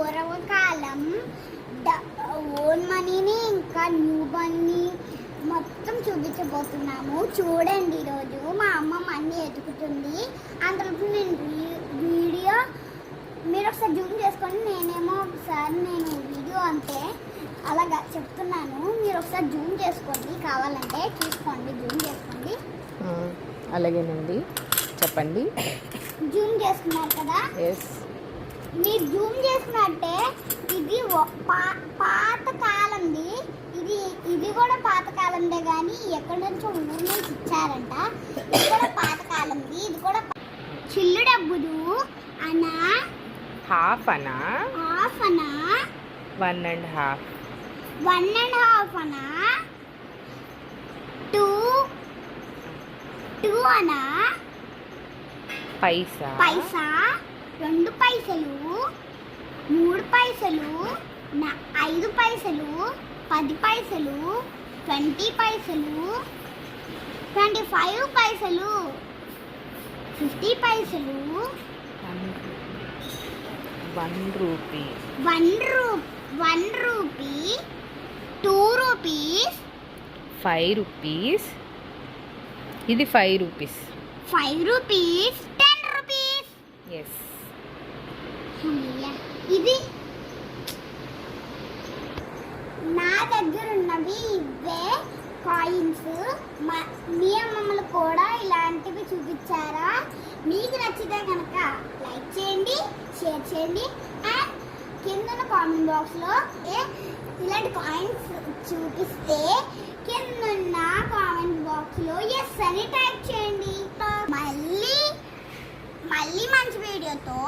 పూర్వకాలం ఓన్ మనీని ఇంకా న్యూ మనీ మొత్తం చూపించబోతున్నాము. చూడండి, ఈరోజు మా అమ్మ మనీ ఎతుకుతుంది. అందులో నేను వీడియో మీరు ఒకసారి జూమ్ చేసుకోండి. నేనేమో ఒకసారి నేను వీడియో అంతే అలాగా చెప్తున్నాను. మీరు ఒకసారి జూమ్ చేసుకోండి, కావాలంటే చూసుకోండి, జూమ్ చేసుకోండి. అలాగేనండి, చెప్పండి. జూమ్ చేసుకున్నారు కదా? మీరు జూమ్ చేసుకున్నట్టే ఇది పాత కాలంది. ఇది కూడా పాతకాలందే, కానీ ఎక్కడి నుంచో ఊరు నుంచి ఇచ్చారంట. ఇది కూడా పాతకాలంది. ఇది కూడా చిల్లు డబ్బులు అనా, హాఫ్ అనా, 1.5 అనా, 2 అనా, పైసా, 2 పైసలు, 3 పైసలు, 5 పైసలు, 10 పైసలు, 20 పైసలు, 25 పైసలు, 50 పైసలు, 1 రూపీ, 1 రూపీ, 2 రూపీస్, 5 రూపీస్. ఇది 5 రూపీస్, 5 రూపీస్, 10 రూపీస్. ఎస్. ఇది నా దగ్గర ఉన్నవి ఇవే కాయిన్స్. మీ అమ్మమ్మలు కూడా ఇలాంటివి చూపించారా? మీకు నచ్చితే కనుక లైక్ చేయండి, షేర్ చేయండి, అండ్ కింద కామెంట్ బాక్స్లో ఇలాంటి కాయిన్స్ చూపిస్తే కింద కామెంట్ బాక్స్లో ఎస్ అని టైప్ చేయండి. మళ్ళీ మంచి వీడియోతో